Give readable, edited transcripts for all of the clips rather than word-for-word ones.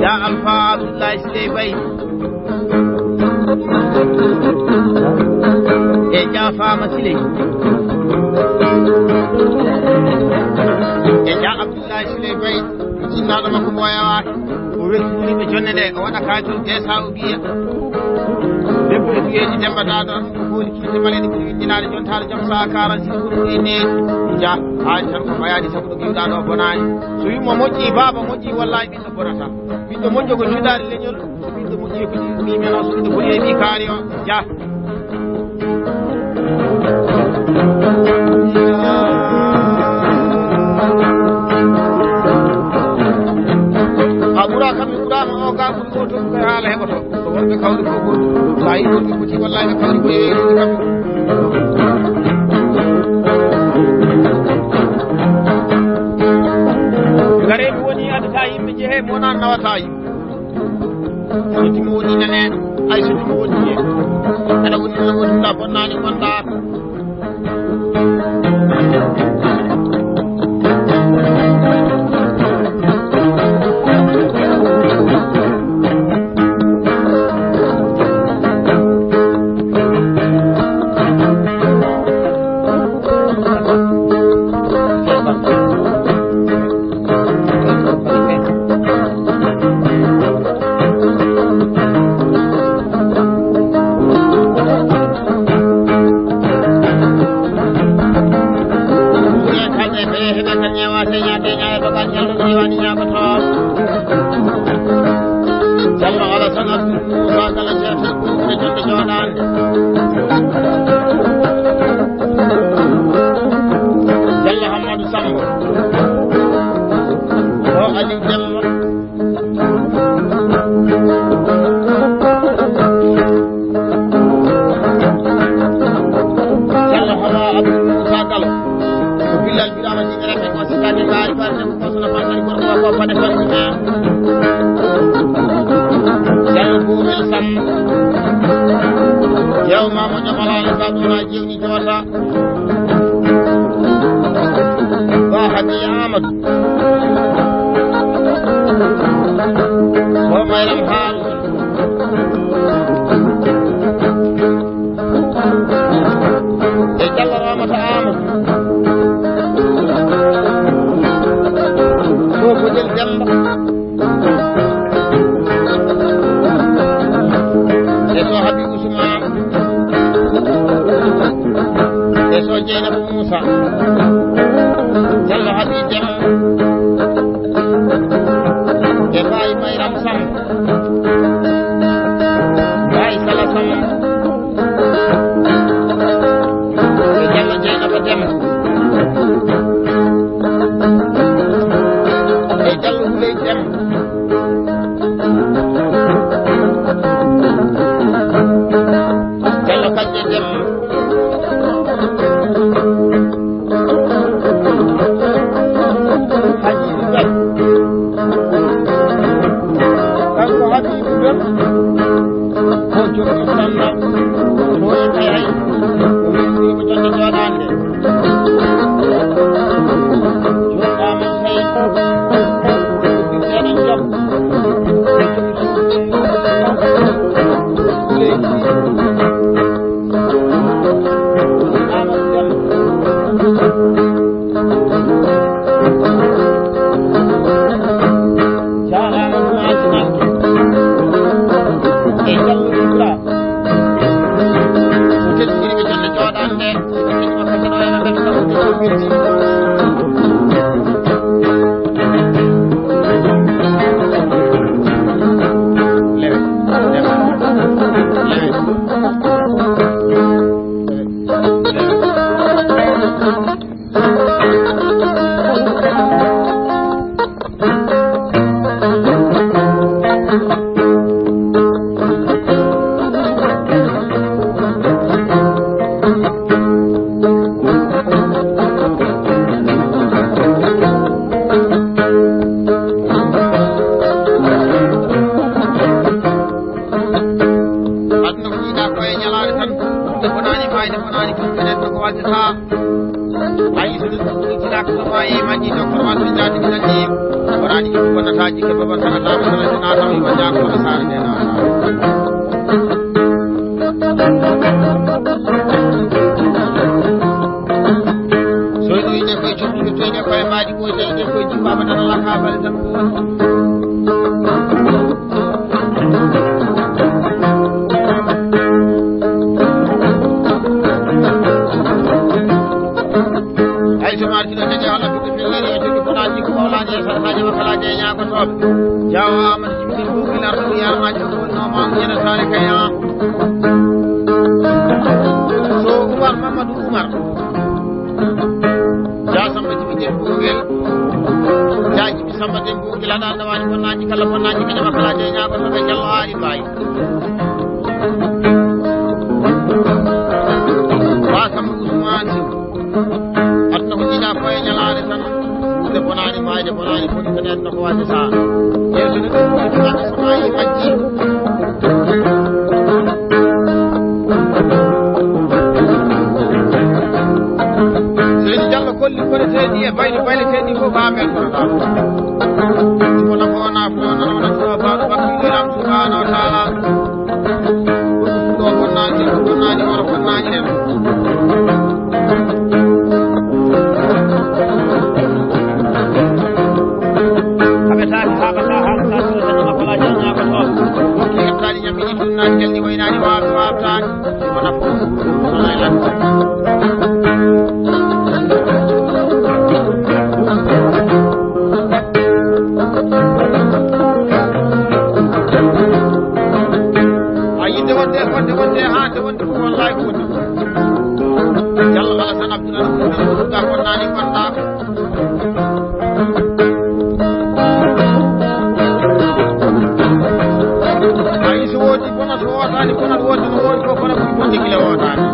ya alfa abdullahi sile bay e jaafama sile e ja abdullahi sile bay jinnaɗo makko boyawata o wettiniɓe jonne nde o waɗa kayitol desa o giya debbo e duyeji dembata ɗon ko hooli kiite maleɗe ɓuri windinade jontaɗo joom sa karan sino ɓuri ɗi needi ja ha tan ko mayadi sabu ɗo giwɗa ɗo bonani so wimo moƴƴi baba moƴƴi wallahi ɓiɗɗo bonata ɓiɗɗo moƴƴo ko cuɗade leñol ɓiɗɗo moƴƴi ko ɗimen o so ɓiɗɗo boɗi e ɓi kaari o ja a ɓura kam mi ɓurama o ga ɓuri goto koye haala heɓoto so wonɓe kawri ko ɓuri sa yi wonɓe foti wallahi ɓe kawri koye weerude kam gare mi woni addata yimɓe jeehe mi wona nawata yimɓe so timi woni naneɗo ay so timi woni je aɗa woni no wonɗa bonnani gonɗa waddata ayi so ɗum ɗum tinaka so wawi majji to korma to jaati ɗiɗan ɗi waraani ɗum wonnata jikke baba sanataɓe sanati naataw iwa jakoɗo saare nde naata so ɗo ine koye cumɗuɓe toyne koye maaji ɓoytele ɗen koye jimmama tan ala kabale tan ko woni jawa amadou jibini buuɓilar ɗum yarmaji ko wonnoma ñene sare kaya so oumar mamadou oumar ja samba jibi den buuɓel ja jibi samba den buuɓel aɗa dawani bonnaji kala bonnaji ko ñama kala de ñagotoɓe jallo haali mbawi ba samba ousmane si adna ko jiɗa koye ñalade tan de bonani maide bonani foti ko nen ko wade sa yeso ne ko wade sama yi majji seni jallo kolli ko tedi e bayni bayli tedi ko baamel ko da ko na ko na ko na na ko ba do bakki ram subhanahu wa ta'ala ko bonani wala bonani en jalni waynani waabtani wona fof wona lan ayinde wonde ha de wonde ko wallahi ko wonde yalla bala san abdullah ko wonnani gonda wotani kono woti no woni ko kono ko digile wotani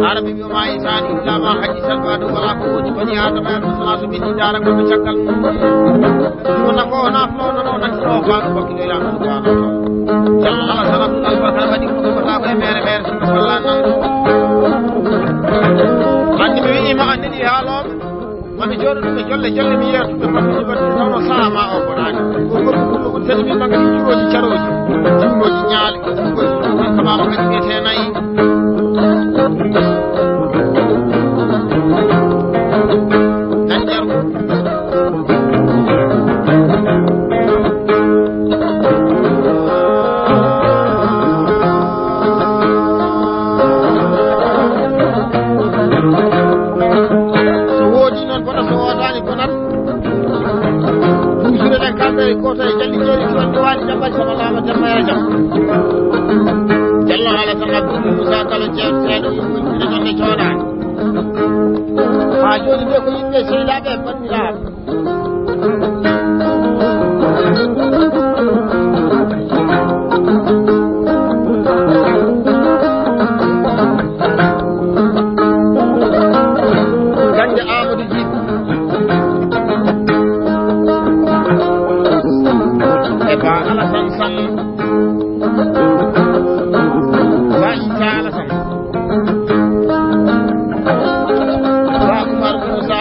arabi bi ma isani illa ma haji salbadu wala ko woni bani adama sallallahu alaihi dara ko cakal kono ko na flo no nak so ba ko kilo ya subhanahu jalla sallallahu alaihi wa sallam ko ko ta ko mere mere sallallahu andi mi wi ma andi halom mami jodo dum jolle jolle mi yertu be mabbe ko taw sama o ko nani ko ko tan mi magani ciroji caroji ciroji nyaali ko ko mama ko ngete nayi nan jaru ko tay jalli jori ko wani jamba sama lama jamba ya jam jallo ala sama musa kala jeem sedo yumbu ne jonne jodan ha joni be ko yimbe seedabe bandira gande amadou jibi ba ala san san ba isa ala san ba umar musa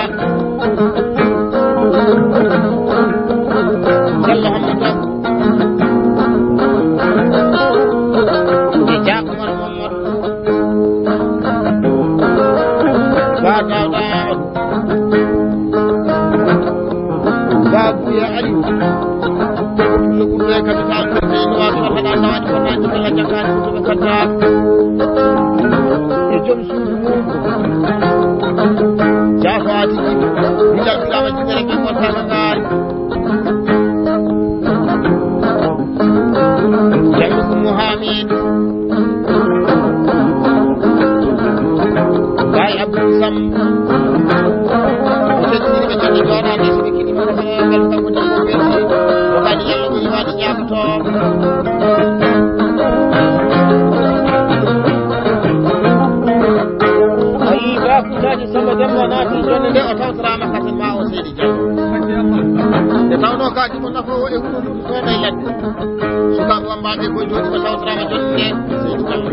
jalla hamdan ja umar muhammad ba dawda ba buya ali لك بتاع الدين واقف على الناس والناس كلها جكان كتب كتاب يجوم سومو جافاتي بلا بلا ما تدرك كيف وصلنا جمعكم محامين باي أبو سم وتدري بجاني جوانا نسبي كني ما نسبي قلبك ونسبي وقال يلا ويواني نعمتو أي باكو تاجي سما جمع ناتي جوانا لأ توترا مكاسن ما هو سيدي جمع يتاونو كاجي منافو وإيقونو سونا يلد سكاك ومبادي كوي جوني وتوترا مجوني سيدي جمع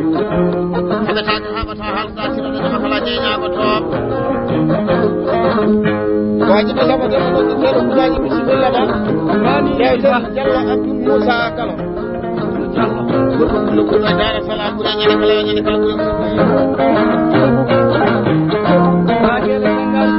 هذا تاجي هابتا حالتا سيرا نما خلا جينا بطوب واجب sama dama ko teru kulaji bismillah ba mani ya jalla abdul musa kala ko ko dara salam bu ñene kala ñene kala ko ba gele ngal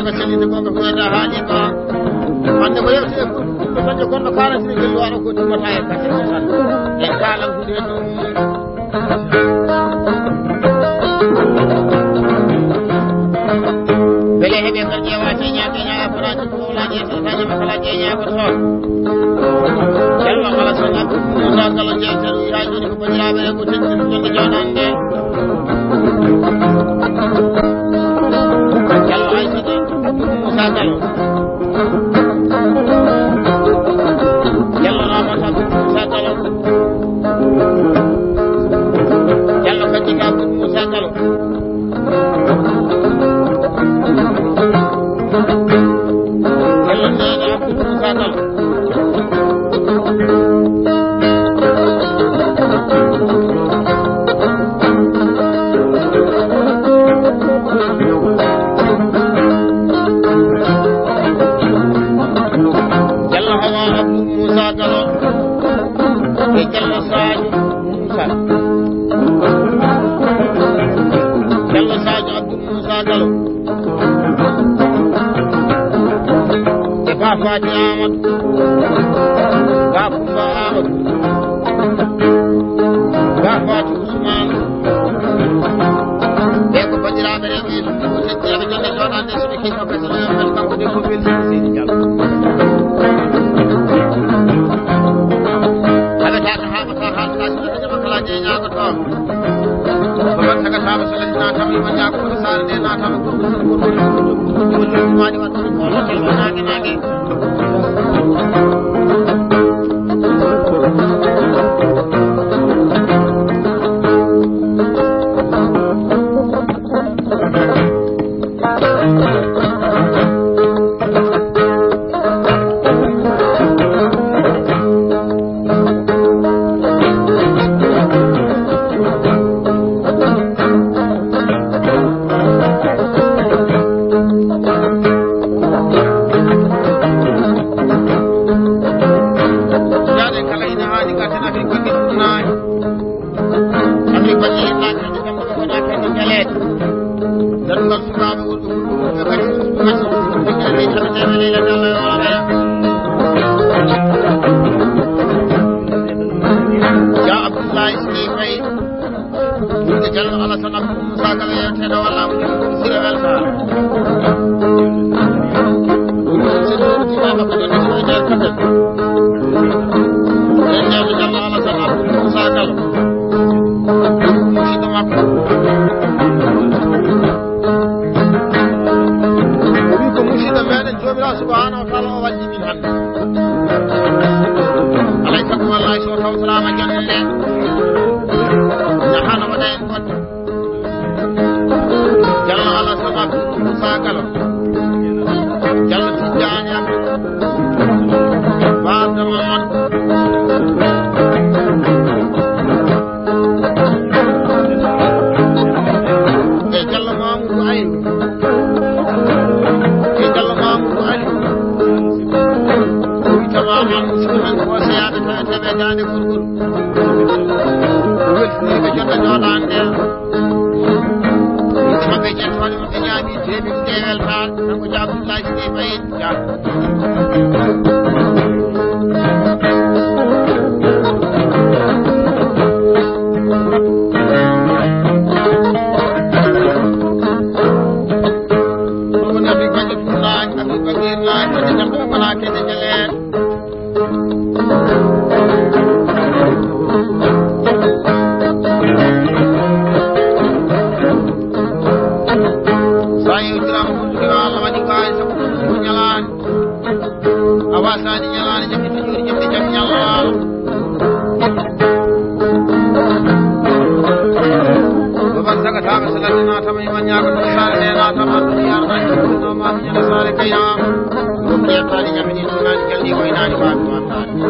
ko selide gonga ko da haali ko ande ko yewte ko daño gonno kala sine gel wano ko timata e kati tan e kala ko de dum bele hebe ko jeewate nyaake nyaa farati ko la je sa taji makala je nyaa ko ton yalla kala sona ko musa kala je taru yaaji ko bandirabe ko tin jonde jonande Sakalo Yalla nama satu Sakalo Yalla ketika Sakalo Yalla nana Sakalo Fati Ahmad Kumba Ahmad Fati Usman Deko bandiraɓe rewi ko settiyaɓe jonde joɗande soɓe kinno kasino yammal kanko de ko welti seydi diallo haɓetaka haɓata haalta so dañama kala jeeñago toon babat tagatama so ladi natama yima jagoto sare nde natama gorgoɗiwollimaɗi waɗɗo kolo tello nage nage sare ne na ta ma yar na no ma ni na sare kaya ko ya ta ni nyami ni na ni jaldi ko ina ni ba ma ta ni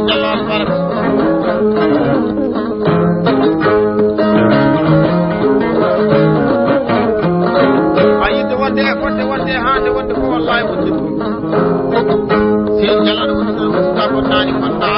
jalal bar ayinde wonde hande wonde ko wallahi wonde sin jalal wonde ta ko tani ko ta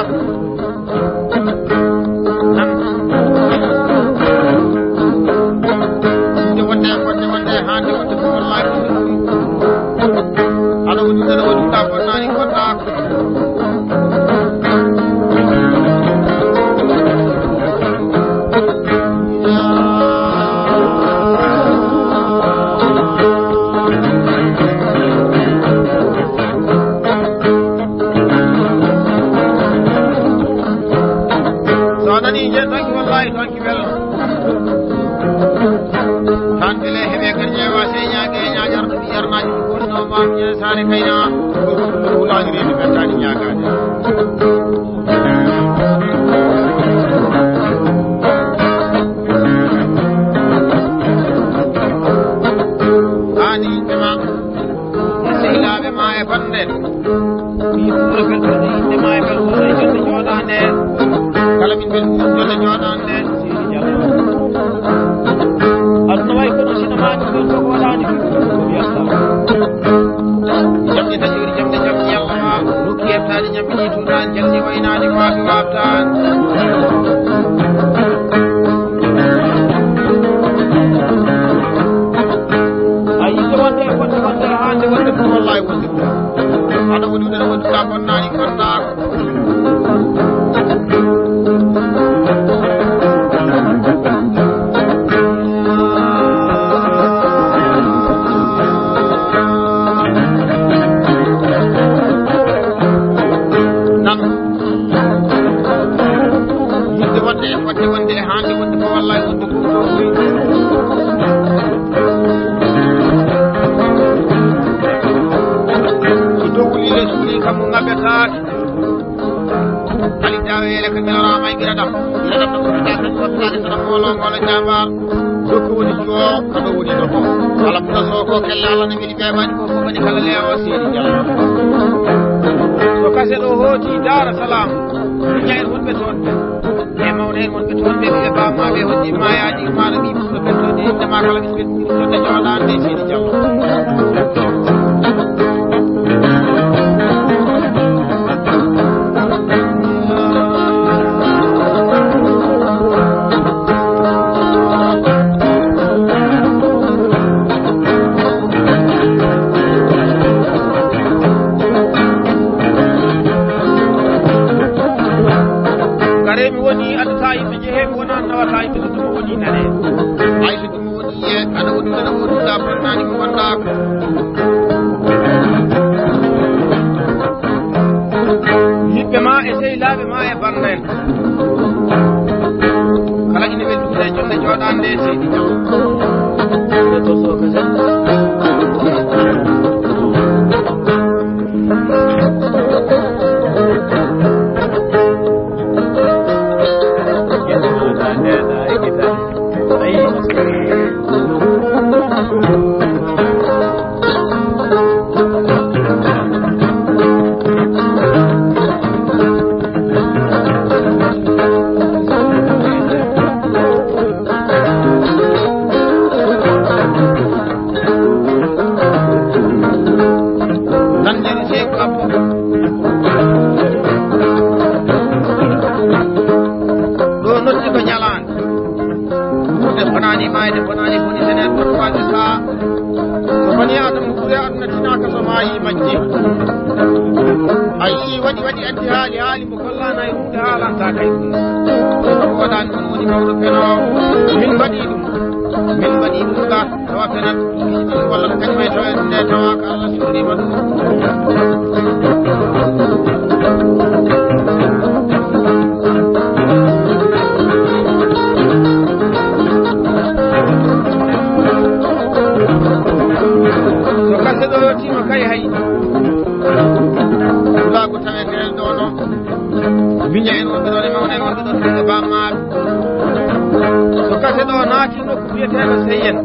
gese ɗo naati nokku wiyeteɗo Seyyen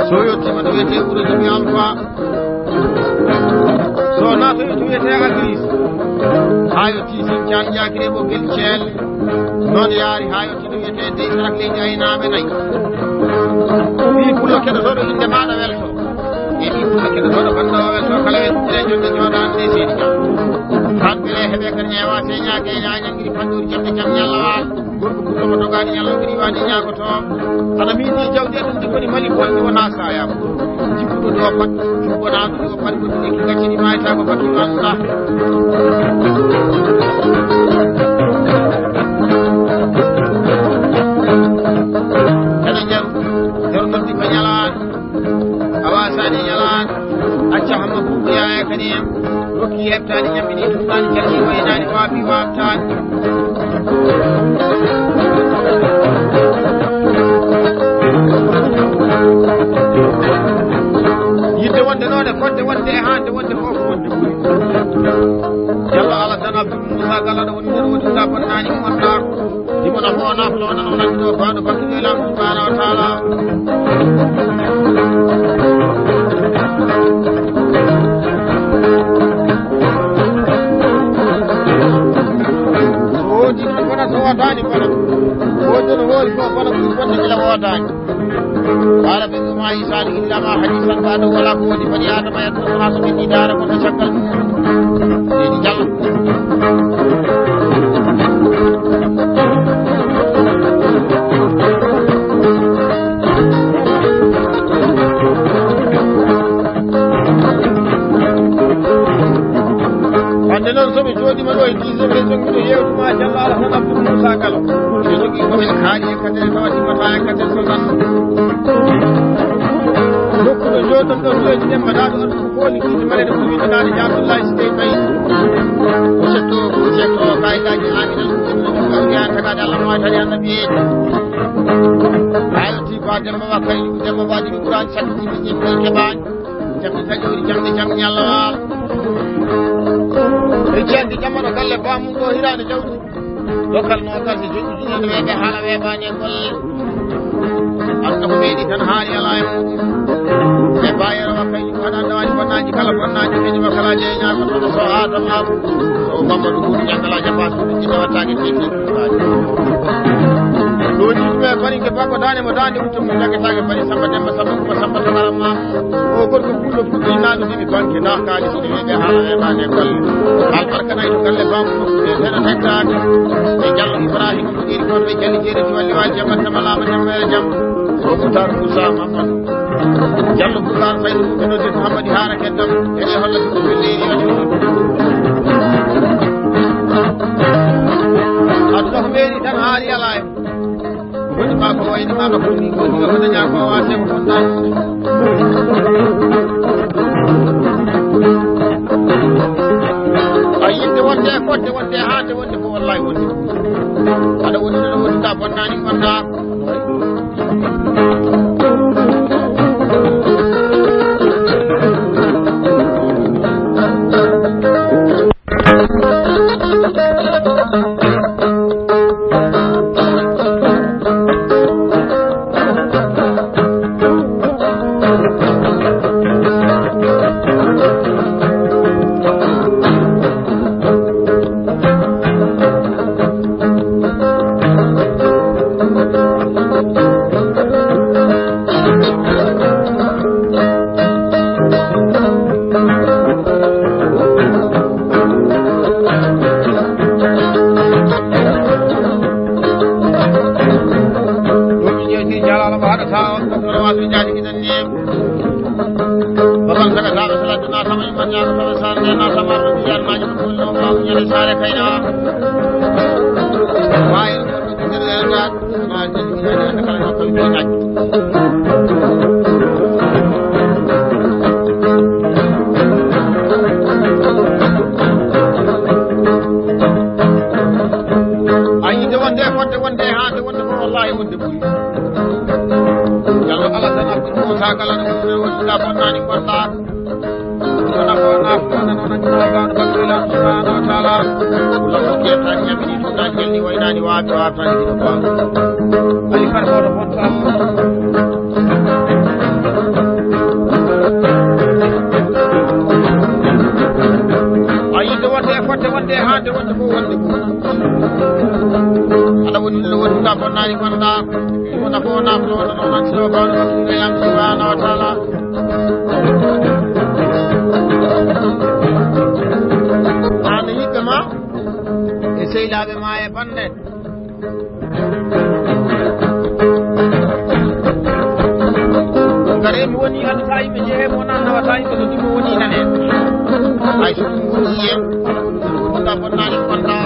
so yettima ɗo wiyete ɓuuro jimi Alpha so naatoyi to wiyete Agris ha yetti Sinthiane Diakire mo Guel Thiel noon yaari ha yetti ɗo wiyete dey Sarakleji Aynaɓe nayyi wi pullo keɗotoɗo inde maɗa welto e wi pullo keɗotoɗo banɗo welto kala weɗɗire jonde jooɗani nde seedi jam kamɓe heɓe kadi ñeewa señaake ñañangiri fanɗori jamde jam ñallawal gorko pullomo dogaɗi ñallodiri wani ñagoto aɗa miidi jawdi ɗum ɗi koni mali bonɗi wona sayama jikkuɗo ɗo pat juɓɓonaɗo ɗi o pat goɗɗi ɗi gaccini mayitako bakkil Allah eɗen jaru jarnoddi ko ñalani a wasani ñalani acca hamma buɓɓoyaya kadi en rokki heɓtani ñammini tumnani jalni waynani waabi wabtani yidde wonde noon e fodde wonde e hande wonde fof wonde ɓuuri yalla Allah tan Abdoul Moussa Gala ɗo woni ɗon woni sa bonnani gonɗa dimona mo naflo onan o nandi ɗo baɗo bakkiɗo elamu subhanahu wa taala so wodani kono wodono hoori fof kono ɓuri wonde gila wodani qala ɓe ma isani illama hadisan baɗo wala ko woni bani adama yattoha so ɓenni dara gonno caggal ɗiɗi jalla wande noon soɓe jooɗima ɗo e 10 heures ɓe jogui ɗo yewtuma jalla Allah tan Abdoul Moussa Galo ɓe jogui koɓe kaali e kadere tawa timmata e kadere so tan nokkuɗo jooɗon ɗo toyeji ɗen mbaɗaɗo on ko fooli kiide mbaɗeɗe ko windanade Abdoulaye Sidey Faye o setto kayillaji aminal awliyan tagade Allah ma tari annabiyeji ayoti ba demba wakkay demba waɗi ɗum ɓurani sakkitiɓe ñimɓe keɓani jamde taƴori jamde jam ñallawal e ceerdi jamono galle bamum ɗo hirade jawdi dokkal no gasi joƴƴi juñede weeɓe haala weeɓani e golle anda ko meeɗi tan haali ala e muɗum e bayero wakkayji ko haɗa dawani bonnaji kala bonnaji keñuma kala jeeñako tono so adamlaɓo o Mamadou Huuɗo ñaggala jabas ɗum jinne wattake teki ɗo jiɗɓe baninke bakko dane mo dande wutto mum jaggetake bani Samba Demba Samba Kuma Samba Tamaram mam o gorko pullo fuɗɗi naɗudimi banque da kaali soɗo weeɓe haala weeɓani e golle albarka nayi to galle bamum nokkude seeɗa hettade e Diallo Ibrahima Muɗiri kon ɓe jalli jeeri to walli wali jamma tamalama jambere jam o Moutar Moussa Mamadou Diallo Boucar Saydou ɓe nodde to Hammadi Hara keddam eɗe holla ko belleri waɗi aduna ko meeɗi tan haali ala e woni ma ko wayni ma ko ni ko ni ko daña ko wase ko fonda ayinde wonde e kodde wonde e hande wonde ko wallahi wonde aɗa woni no woni ta bonnani gonɗa Sakala ila subhanahu wa ta'ala kula ke tan yamini to da gelni waynani wa tan gido ba ali farko do fonta ayide wonde fotte wonde haande wonde ko wonde ko ala woni no wonda bonnani gonda wona ko na ko non non so ko ila subhanahu wa ta'ala ma e sehilaaɓe ma e bande ngare mi woni andata yimɓe jeehe mo nan nawata yimɓe no ɗimo woni nane hay so ɗum woni hen wonda bonnani gonda